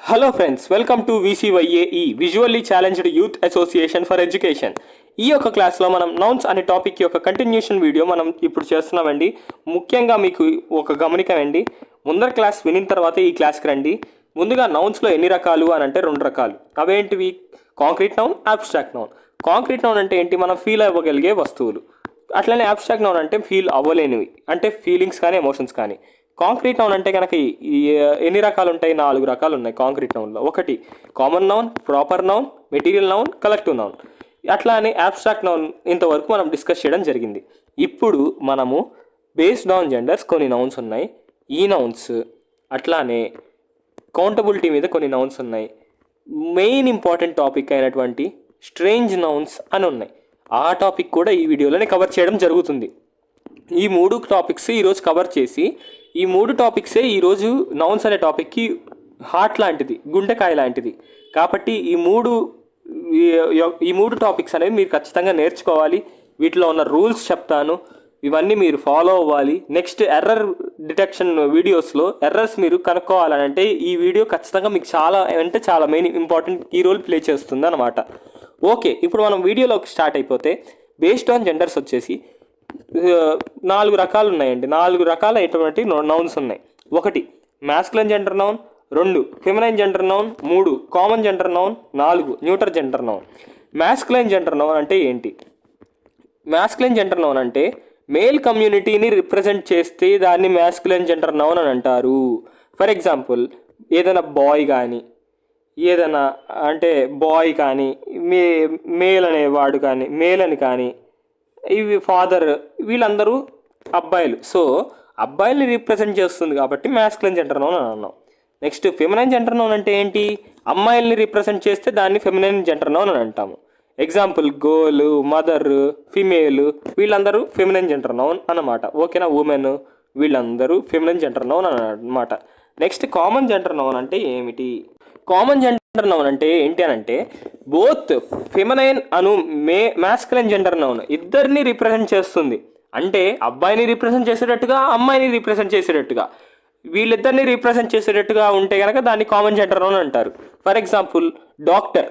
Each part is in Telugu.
Hello friends, welcome to VCYAE visually challenged youth association for education. ఈ యొక్క క్లాస్లో మనం నౌన్స్ అనే టాపిక్ యొక్క కంటిన్యూషన్ వీడియో మనం ఇప్పుడు చేస్తున్నామండి. ముఖ్యంగా మీకు ఒక గమనిక అండి, ముందర క్లాస్ వినిన తర్వాత ఈ క్లాస్కి రండి. ముందుగా నౌన్స్లో ఎన్ని రకాలు అని అంటే 2 రకాలు. అవేంటివి? Concrete noun, abstract noun. Concrete noun అంటే ఏంటి? మనం ఫీల్ అవ్వగలిగే వస్తువులు. అట్లనే అబ్స్ట్రాక్ట్ నౌన్ అంటే ఫీల్ అవ్వలేనివి, అంటే ఫీలింగ్స్ కానీ ఎమోషన్స్ కానీ. కాంక్రీట్ నౌన్ అంటే కనుక ఎన్ని రకాలు ఉంటాయి? 4 రకాలు ఉన్నాయి కాంక్రీట్ నౌన్లో. ఒకటి common noun, proper noun, material noun, collective noun. అట్లా అని అబ్స్ట్రాక్ట్ నౌన్ ఇంతవరకు మనం డిస్కస్ చేయడం జరిగింది. ఇప్పుడు మనము బేస్డ్ ఆన్ జెండర్స్ కొన్ని నౌన్స్ ఉన్నాయి. ఈ నౌన్స్ అట్లానే కౌంటబిలిటీ మీద కొన్ని నౌన్స్ ఉన్నాయి. మెయిన్ ఇంపార్టెంట్ టాపిక్ అయినటువంటి స్ట్రేంజ్ నౌన్స్ అని ఉన్నాయి. ఆ టాపిక్ కూడా ఈ వీడియోలోనే కవర్ చేయడం జరుగుతుంది. ఈ 3 టాపిక్స్ ఈరోజు కవర్ చేసి, ఈ 3 టాపిక్సే ఈరోజు నౌన్స్ అనే టాపిక్కి హార్ట్ లాంటిది, గుండెకాయ లాంటిది. కాబట్టి ఈ మూడు టాపిక్స్ అనేవి మీరు ఖచ్చితంగా నేర్చుకోవాలి. వీటిలో ఉన్న రూల్స్ చెప్తాను, ఇవన్నీ మీరు ఫాలో అవ్వాలి. నెక్స్ట్ ఎర్రర్ డిటెక్షన్ వీడియోస్లో ఎర్రర్స్ మీరు కనుక్కోవాలంటే ఈ వీడియో ఖచ్చితంగా మీకు చాలా main important key role play చేస్తుంది అనమాట. ఓకే, ఇప్పుడు మనం వీడియోలోకి స్టార్ట్ అయిపోతే, బేస్డ్ ఆన్ జెండర్స్ వచ్చేసి 4 రకాలు ఉన్నాయండి. 4 రకాలైనటువంటి నౌన్స్ ఉన్నాయి. 1 masculine gender noun, 2 feminine gender noun, 3 common gender noun, 4 neuter gender noun. Masculine gender noun అంటే ఏంటి? మ్యాస్కులైన్ జెండర్ నౌన్ అంటే మేల్ కమ్యూనిటీని రిప్రజెంట్ చేస్తే దాన్ని మ్యాస్కులైన్ జెండర్ నౌన్ అని అంటారు. ఫర్ ఎగ్జాంపుల్, ఏదైనా బాయ్ కానీ, ఏదైనా అంటే బాయ్ కానీ, మేల్ అనేవాడు కానీ, మేల్ అని కానీ, ఇవి ఫాదర్, వీళ్ళందరూ అబ్బాయిలు. సో అబ్బాయిల్ని రిప్రజెంట్ చేస్తుంది కాబట్టి మ్యాస్కులైన్ జెండర్ నౌన్ అని అన్నాం. నెక్స్ట్ ఫెమినైన్ జెండర్ నౌన్ అంటే ఏంటి? అమ్మాయిల్ని రిప్రజెంట్ చేస్తే దాన్ని ఫెమినైన్ జెండర్ నౌన్ అని అంటాము. ఎగ్జాంపుల్, గర్ల్, మదర్, ఫిమేల్, వీళ్ళందరూ ఫెమినైన్ జెండర్ నౌన్ అన్నమాట. ఓకేనా? ఉమెన్, వీళ్ళందరూ ఫెమినైన్ జెండర్ నౌన్ అన్నమాట. నెక్స్ట్ కామన్ జెండర్ నౌన్ అంటే ఏమిటి? కామన్ జెండర్ నౌన్ అంటే ఏంటి అని అంటే, both feminine masculine gender noun ఇద్దరిని రిప్రజెంట్ చేస్తుంది. అంటే అబ్బాయిని రిప్రజెంట్ చేసేటట్టుగా, అమ్మాయిని రిప్రజెంట్ చేసేటట్టుగా, వీళ్ళిద్దరిని రిప్రజెంట్ చేసేటట్టుగా ఉంటే కనుక దాన్ని కామన్ జెండర్ నౌన్ అంటారు. ఫర్ ఎగ్జాంపుల్, డాక్టర్,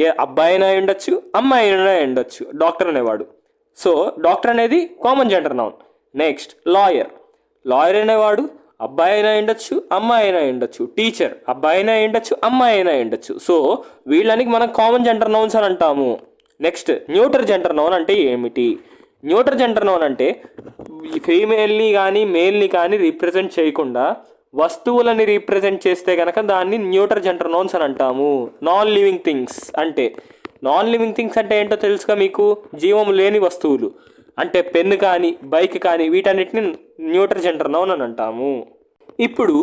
ఏ అబ్బాయి అయినా ఉండొచ్చు, అమ్మాయి అయినా ఉండొచ్చు డాక్టర్ అనేవాడు. సో డాక్టర్ అనేది common gender noun. Next lawyer, lawyer అనేవాడు అబ్బాయి అయినా ఉండొచ్చు, అమ్మాయి అయినా ఉండొచ్చు. టీచర్ అబ్బాయి అయినా ఉండొచ్చు, అమ్మాయి అయినా ఉండొచ్చు. సో వీళ్ళని మనం కామన్ జెండర్ నౌన్స్ అని అంటాము. నెక్స్ట్ న్యూటర్ జెండర్ నౌన్ అంటే ఏమిటి? న్యూటర్ జెండర్ నౌన్ అంటే ఫీమేల్ని కానీ మేల్ని కానీ రిప్రజెంట్ చేయకుండా వస్తువులని రిప్రజెంట్ చేస్తే కనుక దాన్ని న్యూటర్ జెండర్ నౌన్స్ అని అంటాము. నాన్ లివింగ్ థింగ్స్ అంటే, నాన్ లివింగ్ థింగ్స్ అంటే ఏంటో తెలుసుగా మీకు? జీవం లేని వస్తువులు అంటే పెన్ను కానీ, బైక్ కానీ, వీటన్నిటిని న్యూటర్ జెండర్ నౌన్ అని అంటాము. ఇప్పుడు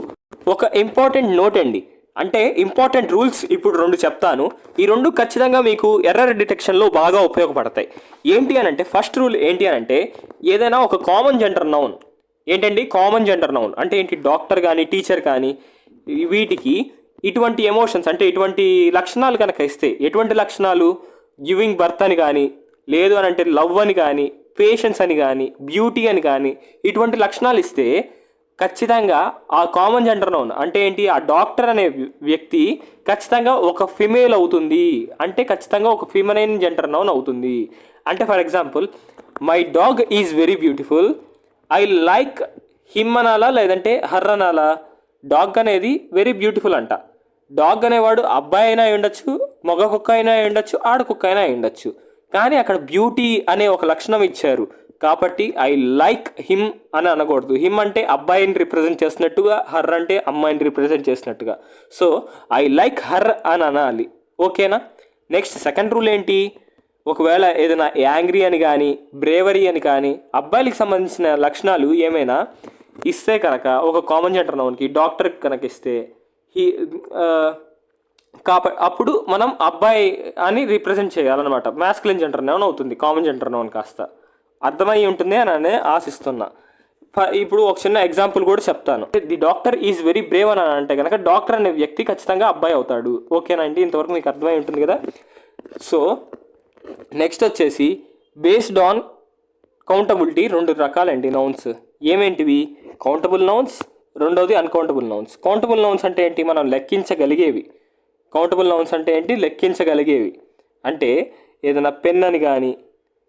ఒక ఇంపార్టెంట్ నోట్ అండి, అంటే ఇంపార్టెంట్ రూల్స్ ఇప్పుడు 2 చెప్తాను. ఈ 2 ఖచ్చితంగా మీకు ఎర్రర్ డిటెక్షన్లో బాగా ఉపయోగపడతాయి. ఏంటి అని అంటే, ఫస్ట్ రూల్ ఏంటి అని అంటే, ఏదైనా ఒక కామన్ జెండర్ నౌన్ ఏంటండి? కామన్ జెండర్ నౌన్ అంటే ఏంటి? డాక్టర్ కానీ, టీచర్ కానీ, వీటికి ఇటువంటి ఎమోషన్స్ అంటే ఇటువంటి లక్షణాలు కనుక ఇస్తే, ఎటువంటి లక్షణాలు? గివింగ్ బర్త్ అని కానీ, లేదు అని అంటే లవ్ అని కానీ, పేషెన్స్ అని కానీ, బ్యూటీ అని కానీ, ఇటువంటి లక్షణాలు ఇస్తే ఖచ్చితంగా ఆ కామన్ జెండర్ నౌన్ అంటే ఏంటి? ఆ డాక్టర్ అనే వ్యక్తి ఖచ్చితంగా ఒక ఫిమేల్ అవుతుంది, అంటే ఖచ్చితంగా ఒక ఫిమనైన్ జెండర్ నౌన్ అవుతుంది. అంటే for example, my dog is very beautiful, I like him అనాలా లేదంటే హర్ అనాలా? డాగ్ అనేది వెరీ బ్యూటిఫుల్ అంట. డాగ్ అనేవాడు అబ్బాయి అయినా ఉండొచ్చు, మగ కుక్క అయినా ఉండొచ్చు, ఆడ కుక్క అయినా ఉండొచ్చు. కానీ అక్కడ బ్యూటీ అనే ఒక లక్షణం ఇచ్చారు కాబట్టి ఐ లైక్ హిమ్ అని అనకూడదు. హిమ్ అంటే అబ్బాయిని రిప్రజెంట్ చేసినట్టుగా, హర్ అంటే అమ్మాయిని రిప్రజెంట్ చేసినట్టుగా. సో ఐ లైక్ హర్ అని అనాలి. ఓకేనా? నెక్స్ట్ సెకండ్ రూల్ ఏంటి? ఒకవేళ ఏదైనా యాంగ్రీ అని కానీ, బ్రేవరీ అని కానీ, అబ్బాయిలకు సంబంధించిన లక్షణాలు ఏమైనా ఇస్తే కనుక ఒక కామన్ జెండర్ నౌన్కి, డాక్టర్కి కనుక ఇస్తే అప్పుడు మనం అబ్బాయి అని రిప్రజెంట్ చేయాలన్నమాట. మ్యాస్కులైన్ జెండర్ నౌన్ అవుతుంది కామన్ జెండర్ నౌన్ కాస్త. అర్థమై ఉంటుంది అని ఆశిస్తున్నా. ఇప్పుడు ఒక చిన్న ఎగ్జాంపుల్ కూడా చెప్తాను. The doctor is very Brave అని అంటే కనుక డాక్టర్ అనే వ్యక్తి ఖచ్చితంగా అబ్బాయి అవుతాడు. ఓకేనా అండి? ఇంతవరకు మీకు అర్థమై ఉంటుంది కదా. సో నెక్స్ట్ వచ్చేసి బేస్డ్ ఆన్ కౌంటబిలిటీ 2 రకాలండి నౌన్స్. ఏమేంటివి? కౌంటబుల్ నౌన్స్, రెండోది అన్కౌంటబుల్ నౌన్స్. కౌంటబుల్ నౌన్స్ అంటే ఏంటి? మనం లెక్కించగలిగేవి. కౌంటబుల్ నౌన్స్ అంటే ఏంటి? లెక్కించగలిగేవి. అంటే ఏదైనా పెన్ అని కానీ,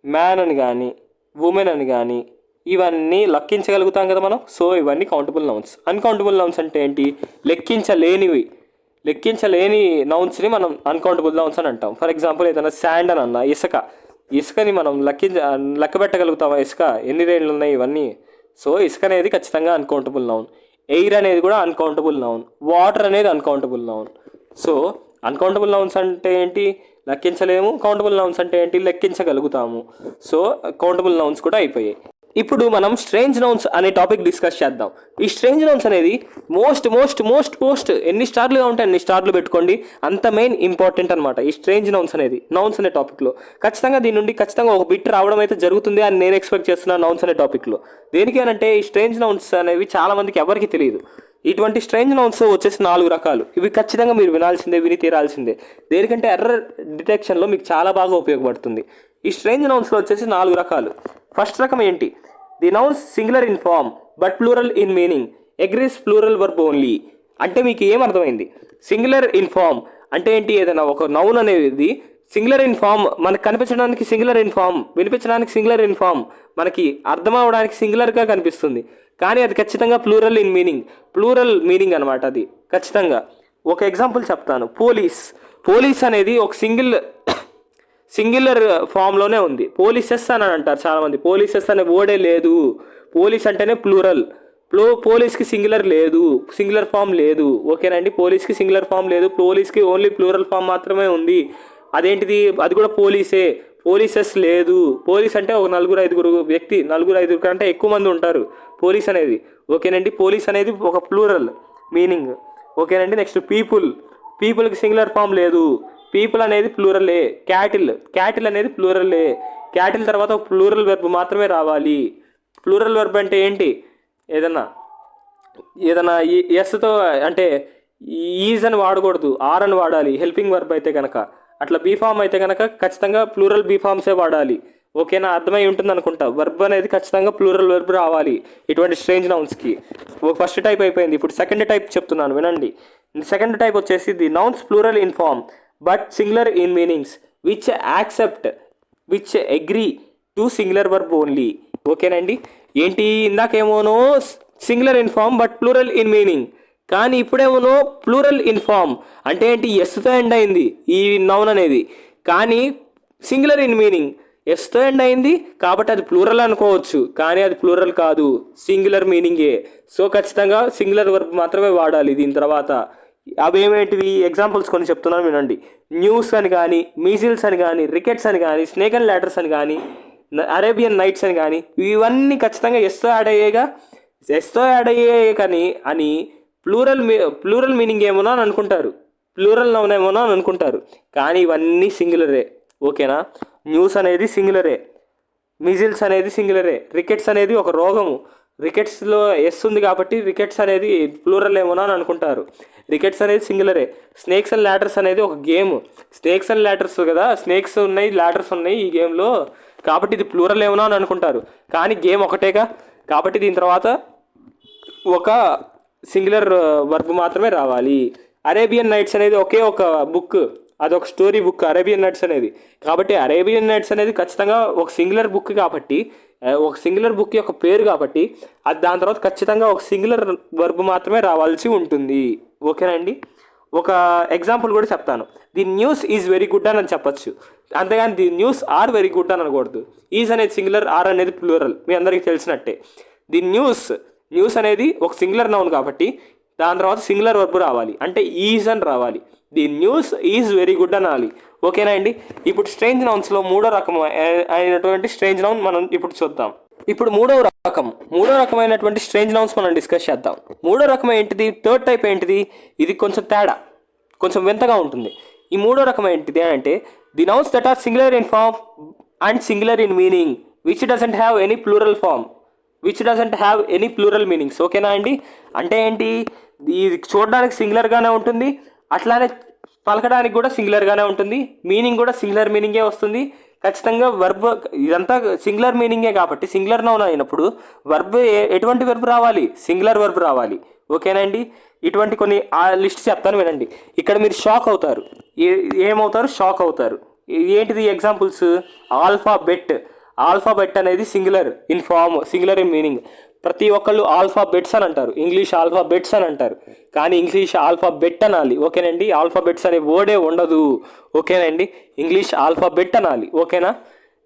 మ్యాన్ అని కానీ, ఉమెన్ అని కానీ, ఇవన్నీ లెక్కించగలుగుతాం కదా మనం. సో ఇవన్నీ కౌంటబుల్ నౌన్స్. అన్కౌంటబుల్ నౌన్స్ అంటే ఏంటి? లెక్కించలేనివి. లెక్కించలేని నౌన్స్ని మనం అన్కౌంటబుల్ నౌన్స్ అని అంటాం. ఫర్ ఎగ్జాంపుల్ ఏదైనా శాండ్ అని అన్న, ఇసుకని మనం లెక్క పెట్టగలుగుతామా? ఇసుక ఎన్ని రేణులు ఉన్నాయి, ఇవన్నీ. సో ఇసుక అనేది ఖచ్చితంగా అన్కౌంటబుల్ నౌన్. ఎయిర్ అనేది కూడా అన్కౌంటబుల్ నౌన్. వాటర్ అనేది uncountable noun. So uncountable nouns అంటే ఏంటి? లెక్కించలేము. కౌంటబుల్ నౌన్స్ అంటే ఏంటి? లెక్కించగలుగుతాము. సో కౌంటబుల్ నౌన్స్ కూడా అయిపోయాయి. ఇప్పుడు మనం స్ట్రేంజ్ నౌన్స్ అనే టాపిక్ డిస్కస్ చేద్దాం. ఈ స్ట్రేంజ్ నౌన్స్ అనేది మోస్ట్ ఎన్ని స్టార్లుగా ఉంటే అన్ని స్టార్లు పెట్టుకోండి, అంత మెయిన్ ఇంపార్టెంట్ అనమాట. ఈ స్ట్రేంజ్ నౌన్స్ అనేది నౌన్స్ అనే టాపిక్లో ఖచ్చితంగా దీని నుండి ఖచ్చితంగా ఒక బిట్ రావడం అయితే జరుగుతుంది అని నేను ఎక్స్పెక్ట్ చేస్తున్నాను నౌన్స్ అనే టాపిక్లో. దేనికి అనంటే ఈ స్ట్రేంజ్ నౌన్స్ అనేవి చాలా మందికి ఎవరికి తెలియదు. ఇటువంటి స్ట్రేంజ్ నౌన్స్ వచ్చేసి 4 రకాలు. ఇవి ఖచ్చితంగా మీరు విని తీరాల్సిందే. దేనికంటే ఎర్రర్ డిటెక్షన్లో మీకు చాలా బాగా ఉపయోగపడుతుంది. ఈ స్ట్రేంజ్ నౌన్స్లో వచ్చేసి 4 రకాలు. ఫస్ట్ రకం ఏంటి? The nouns singular in form but plural in meaning, agrees plural verb only. అంటే మీకు ఏమర్థమైంది? సింగులర్ ఇన్ ఫామ్ అంటే ఏంటి? ఏదైనా ఒక నౌన్ అనేది సింగులర్ ఇన్ ఫామ్, మనకు కనిపించడానికి సింగులర్ ఇన్ ఫామ్, వినిపించడానికి సింగులర్ ఇన్ ఫామ్, మనకి అర్థం అవడానికి సింగులర్గా కనిపిస్తుంది, కానీ అది ఖచ్చితంగా plural in meaning. Plural meaning అనమాట అది ఖచ్చితంగా. ఒక ఎగ్జాంపుల్ చెప్తాను. పోలీస్ అనేది ఒక సింగులర్ ఫామ్లోనే ఉంది. పోలీసెస్ అని అంటారు చాలామంది. పోలీసెస్ అనే వర్డే లేదు. పోలీస్ అంటేనే ప్లూరల్. పోలీస్కి సింగులర్ లేదు, సింగులర్ ఫామ్ లేదు. ఓకేనండి, పోలీస్కి సింగులర్ ఫామ్ లేదు, పోలీస్కి ఓన్లీ ప్లూరల్ ఫామ్ మాత్రమే ఉంది. అదేంటిది? అది కూడా పోలీసే. పోలీసెస్ లేదు. పోలీస్ అంటే ఒక 4-5 వ్యక్తి, 4-5 కంటే ఎక్కువ మంది ఉంటారు పోలీస్ అనేది. ఓకేనండి, పోలీస్ అనేది ఒక ప్లూరల్ మీనింగ్. ఓకేనండి, నెక్స్ట్ పీపుల్కి సింగులర్ ఫామ్ లేదు. పీపుల్ అనేది ప్లూరలే. క్యాటిల్ అనేది ప్లూరలే. క్యాటిల్ తర్వాత ఒక ప్లూరల్ వెర్బ్ మాత్రమే రావాలి. ప్లూరల్ వెర్బ్ అంటే ఏంటి? ఏదన్నా ఎస్తో అంటే ఈజ్ అని వాడకూడదు, ఆర్ అని వాడాలి. హెల్పింగ్ వర్బ్ అయితే కనుక, అట్లా బీఫామ్ అయితే కనుక ఖచ్చితంగా ప్లూరల్ బీఫామ్సే వాడాలి. ఓకేనా? అర్థమై ఉంటుంది అనుకుంటా. వర్బ్ అనేది ఖచ్చితంగా ప్లూరల్ వెర్బ్ రావాలి ఇటువంటి స్ట్రేంజ్ నౌన్స్కి. ఫస్ట్ టైప్ అయిపోయింది. ఇప్పుడు సెకండ్ టైప్ చెప్తున్నాను వినండి. సెకండ్ టైప్ వచ్చేసి the nouns plural in form but singular in meanings which agree to singular verb only. ఓకేనండి, ఏంటి? ఇందాకేమోనో singular in form but plural in meaning, కానీ ఇప్పుడేమోనో ప్లూరల్ ఇన్ ఫామ్ అంటే ఏంటి? ఎస్తో ఎండ్ అయింది ఈ నౌన్ అనేది, కానీ సింగులర్ ఇన్ మీనింగ్. ఎస్తో ఎండ్ అయింది కాబట్టి అది ప్లూరల్ అనుకోవచ్చు, కానీ అది ప్లూరల్ కాదు, సింగులర్ మీనింగే. సో ఖచ్చితంగా సింగులర్ వర్బ్ మాత్రమే వాడాలి దీని తర్వాత. అవేమేంటివి? ఎగ్జాంపుల్స్ కొన్ని చెప్తున్నాను వినండి. న్యూస్ అని కానీ, మీజిల్స్ అని కానీ, రికెట్స్ అని కానీ, స్నేక్ అండ్ ల్యాడర్స్ అని కానీ, అరేబియన్ నైట్స్ అని కానీ, ఇవన్నీ ఖచ్చితంగా ఎస్తో యాడ్ అయ్యాయి కానీ ప్లూరల్ మీనింగ్ ఏమోనో అని అనుకుంటారు, ప్లూరల్ నౌన్ ఏమోనో అని అనుకుంటారు, కానీ ఇవన్నీ సింగులరే. ఓకేనా? న్యూస్ అనేది సింగులరే, మిజిల్స్ అనేది సింగులరే, రికెట్స్ అనేది ఒక రోగము, రికెట్స్లో ఎస్ ఉంది కాబట్టి రికెట్స్ అనేది ప్లూరల్ ఏమోనో అని అనుకుంటారు, రికెట్స్ అనేది సింగులరే. స్నేక్స్ అండ్ ల్యాడర్స్ అనేది ఒక గేమ్, స్నేక్స్ అండ్ ల్యాడర్స్ కదా, స్నేక్స్ ఉన్నాయి, ల్యాడర్స్ ఉన్నాయి ఈ గేమ్లో, కాబట్టి ఇది ప్లూరల్ ఏమోనో అని అనుకుంటారు, కానీ గేమ్ ఒకటేగా. కాబట్టి దీని తర్వాత ఒక సింగులర్ వర్బ్ మాత్రమే రావాలి. అరేబియన్ నైట్స్ అనేది ఒకే ఒక బుక్, అదొక స్టోరీ బుక్ అరేబియన్ నైట్స్ అనేది, కాబట్టి అరేబియన్ నైట్స్ అనేది ఖచ్చితంగా ఒక సింగులర్ బుక్ కాబట్టి, ఒక సింగులర్ బుక్ యొక్క పేరు కాబట్టి అది దాని తర్వాత ఖచ్చితంగా ఒక సింగులర్ వర్బ్ మాత్రమే రావాల్సి ఉంటుంది. ఓకేనండి, ఒక ఎగ్జాంపుల్ కూడా చెప్తాను. The news is very good అని చెప్పచ్చు, అంతేగాని the news are very good అని అనకూడదు. ఈజ్ అనేది సింగులర్, ఆర్ అనేది ప్లూరల్, మీ అందరికీ తెలిసినట్టే. ది న్యూస్ అనేది ఒక సింగులర్ నౌన్ కాబట్టి దాని తర్వాత సింగులర్ వర్బ్ రావాలి, అంటే ఈజ్ అని రావాలి. The news is very good అనాలి. ఓకేనా అండి? ఇప్పుడు స్ట్రేంజ్ నౌన్స్లో మూడో రకం అయినటువంటి స్ట్రేంజ్ నౌన్ మనం ఇప్పుడు చూద్దాం. ఇప్పుడు మూడో రకమైనటువంటి స్ట్రేంజ్ నౌన్స్ మనం డిస్కస్ చేద్దాం. మూడో రకం ఏంటిది? థర్డ్ టైప్ ఏంటిది? ఇది కొంచెం తేడా, కొంచెం వింతగా ఉంటుంది. ఈ మూడో రకం ఏంటిది అంటే the nouns that are singular in form and singular in meaning which doesn't have any plural meanings. ఓకేనా అండి? అంటే ఏంటి? ఇది చూడడానికి సింగులర్గానే ఉంటుంది, అట్లానే పలకడానికి కూడా సింగులర్గానే ఉంటుంది, మీనింగ్ కూడా సింగులర్ మీనింగే వస్తుంది. ఖచ్చితంగా వర్బ్ ఇదంతా సింగులర్ మీనింగే కాబట్టి సింగులర్ నౌన్ అయినప్పుడు వర్బ్ ఎటువంటి వర్బ్ రావాలి? సింగులర్ వర్బ్ రావాలి. ఓకేనండి. ఇటువంటి కొన్ని ఆ లిస్ట్ చెప్తాను వినండి. ఇక్కడ మీరు షాక్ అవుతారు. ఏమవుతారు? షాక్ అవుతారు. ఏంటిది ఎగ్జాంపుల్స్? ఆల్ఫాబెట్. ఆల్ఫాబెట్ అనేది singular in form, singular in meaning. ప్రతి ఒక్కళ్ళు ఆల్ఫాబెట్స్ అని అంటారు, ఇంగ్లీష్ ఆల్ఫాబెట్స్ అని అంటారు, కానీ ఇంగ్లీష్ ఆల్ఫాబెట్ అనాలి. ఓకేనండి. ఆల్ఫాబెట్స్ అనే వర్డే ఉండదు. ఓకేనండి. ఇంగ్లీష్ ఆల్ఫాబెట్ అనాలి. ఓకేనా?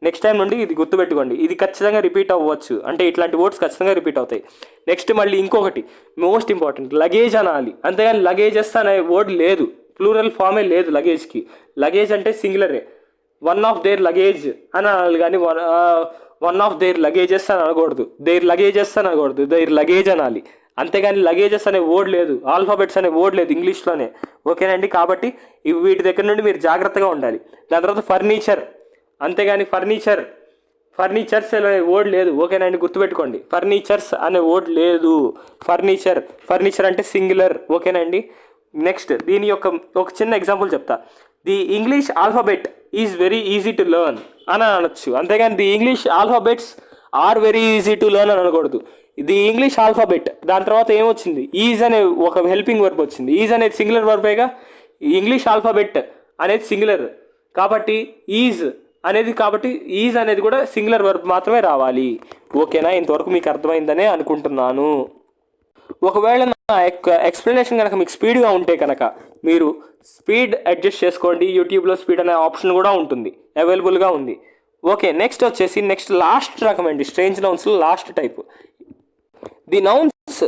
నెక్స్ట్ టైం నుండి ఇది గుర్తుపెట్టుకోండి. ఇది ఖచ్చితంగా రిపీట్ అవ్వచ్చు, అంటే ఇట్లాంటి వర్డ్స్ ఖచ్చితంగా రిపీట్ అవుతాయి. నెక్స్ట్ మళ్ళీ ఇంకొకటి మోస్ట్ ఇంపార్టెంట్, లగేజ్ అనాలి. అంతేగాని లగేజెస్ అనే వర్డ్ లేదు, ప్లూరల్ ఫామే లేదు లగేజ్కి. లగేజ్ అంటే సింగులరే. వన్ ఆఫ్ దేర్ లగేజ్ అని అనాలి, కానీ వన్ ఆఫ్ దేర్ లగేజెస్ అని అనకూడదు. దేర్ లగేజెస్ అని అనకూడదు, దేర్ లగేజ్ అనాలి. అంతేగాని లగేజెస్ అనే వర్డ్ లేదు, ఆల్ఫాబెట్స్ అనే వర్డ్ లేదు ఇంగ్లీష్లోనే. ఓకేనండి. కాబట్టి వీటి దగ్గర నుండి మీరు జాగ్రత్తగా ఉండాలి. దాని తర్వాత ఫర్నిచర్. అంతేగాని ఫర్నిచర్స్ అనే వర్డ్ లేదు. ఓకేనండి, గుర్తుపెట్టుకోండి. ఫర్నిచర్స్ అనే వర్డ్ లేదు. ఫర్నిచర్ అంటే సింగులర్. ఓకేనండి. నెక్స్ట్ దీని యొక్క ఒక చిన్న ఎగ్జాంపుల్ చెప్తా. The English alphabet is very easy to learn అని అనొచ్చు, అంతేగాని the English alphabets are very easy to learn అని అనకూడదు. ది ఇంగ్లీష్ ఆల్ఫాబెట్, దాని తర్వాత ఏమొచ్చింది? ఈజ్ అనే ఒక హెల్పింగ్ వర్బ్ వచ్చింది. ఈజ్ అనేది సింగులర్ వర్బేగా. ఇంగ్లీష్ ఆల్ఫాబెట్ అనేది సింగులర్ కాబట్టి ఈజ్ అనేది కూడా సింగులర్ వర్బ్ మాత్రమే రావాలి. ఓకేనా? ఇంతవరకు మీకు అర్థమైందనే అనుకుంటున్నాను. ఒకవేళ నా యొక్క ఎక్స్ప్లెనేషన్ కనుక మీకు స్పీడ్గా ఉంటే కనుక మీరు స్పీడ్ అడ్జస్ట్ చేసుకోండి. యూట్యూబ్లో స్పీడ్ అనే ఆప్షన్ కూడా ఉంటుంది, అవైలబుల్గా ఉంది. ఓకే. నెక్స్ట్ వచ్చేసి లాస్ట్ రకం అండి, స్ట్రేంజ్ నౌన్స్లో లాస్ట్ టైప్. ది నౌన్స్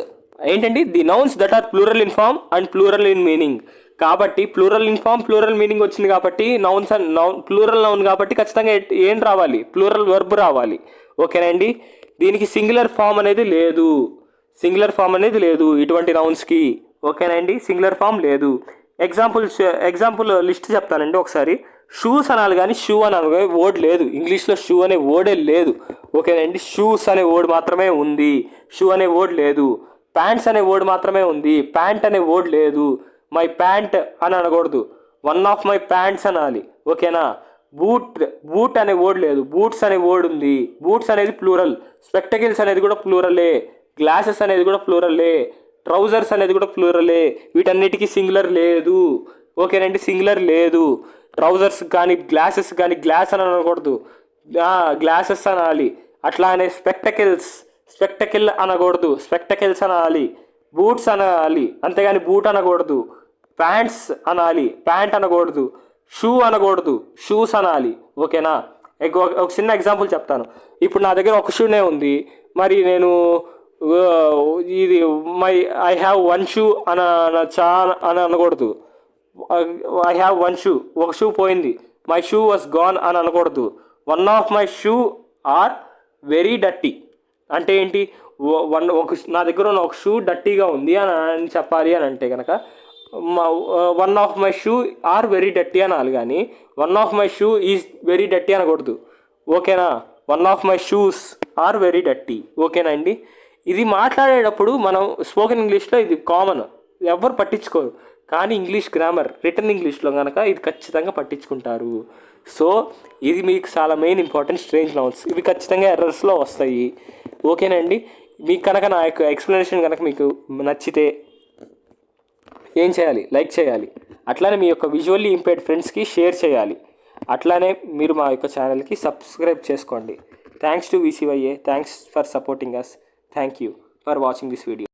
ఏంటండి? The nouns that are plural in form and plural in meaning. కాబట్టి plural in form, plural meaning వచ్చింది కాబట్టి నౌన్స్ అండ్ ప్లూరల్ నౌన్ కాబట్టి ఖచ్చితంగా ఏం రావాలి? ప్లూరల్ వర్బ్ రావాలి. ఓకేనండి. దీనికి సింగులర్ ఫామ్ అనేది లేదు ఇటువంటి నౌన్స్కి. ఓకేనండి. సింగులర్ ఫామ్ లేదు. ఎగ్జాంపుల్ లిస్ట్ చెప్తానండి ఒకసారి. షూస్ అనాలి, కానీ షూ అని వర్డ్ లేదు ఇంగ్లీష్లో. షూ అనే వర్డే లేదు. ఓకేనండి. షూస్ అనే వర్డ్ మాత్రమే ఉంది, షూ అనే వర్డ్ లేదు. ప్యాంట్స్ అనే వర్డ్ మాత్రమే ఉంది, ప్యాంట్ అనే వర్డ్ లేదు. మై ప్యాంట్ అని అనకూడదు, వన్ ఆఫ్ మై ప్యాంట్స్ అనాలి. ఓకేనా? బూట్ అనే వర్డ్ లేదు, బూట్స్ అనే వర్డ్ ఉంది. బూట్స్ అనేది ప్లూరల్. స్పెక్టకిల్స్ అనేది కూడా ప్లూరలే. గ్లాసెస్ అనేది కూడా ప్లూరలే. ట్రౌజర్స్ అనేది కూడా ప్లూరలే. వీటన్నిటికీ సింగులర్ లేదు. ఓకేనండి. సింగులర్ లేదు. ట్రౌజర్స్ కానీ గ్లాసెస్ కానీ గ్లాస్ అని అనకూడదు, గ్లాసెస్ అనాలి. అట్లానే స్పెక్టకిల్ అనకూడదు, స్పెక్టకిల్స్ అనాలి. బూట్స్ అనాలి, అంతేగాని బూట్ అనకూడదు. ప్యాంట్స్ అనాలి, ప్యాంట్ అనకూడదు. షూ అనకూడదు, షూస్ అనాలి. ఓకేనా? ఒక చిన్న ఎగ్జాంపుల్ చెప్తాను. ఇప్పుడు నా దగ్గర ఒక షూనే ఉంది, మరి నేను ఇది ఐ హ్యావ్ వన్ షూ అని అనకూడదు. ఐ హ్యావ్ వన్ షూ, ఒక షూ పోయింది. మై షూ వాస్ గాన్ అని అనకూడదు. One of my shoe are very dirty అంటే ఏంటి? నా దగ్గర ఉన్న ఒక షూ డర్టీగా ఉంది అని చెప్పాలి అని అంటే కనుక one of my shoe are very dirty అనాలి, కానీ one of my shoe is very dirty అనకూడదు. ఓకేనా? One of my shoes are very dirty. ఓకేనా అండి? ఇది మాట్లాడేటప్పుడు మనం స్పోకెన్ ఇంగ్లీష్లో ఇది కామన్, ఎవరు పట్టించుకోరు. కానీ ఇంగ్లీష్ గ్రామర్, రిటర్న్ ఇంగ్లీష్లో కనుక ఇది ఖచ్చితంగా పట్టించుకుంటారు. సో ఇది మీకు చాలా మెయిన్ ఇంపార్టెంట్. స్ట్రేంజ్ నౌన్స్ ఇవి ఖచ్చితంగా ఎర్రర్స్లో వస్తాయి. ఓకేనండి? మీకు కనుక నా యొక్క ఎక్స్ప్లెనేషన్ కనుక మీకు నచ్చితే ఏం చేయాలి? లైక్ చేయాలి. అట్లానే మీ యొక్క విజువల్లీ ఇంపేర్డ్ ఫ్రెండ్స్కి షేర్ చేయాలి. అట్లానే మీరు మా యొక్క ఛానల్కి సబ్స్క్రైబ్ చేసుకోండి. Thanks to VCYA. Thanks for supporting us. Thank you for watching this video.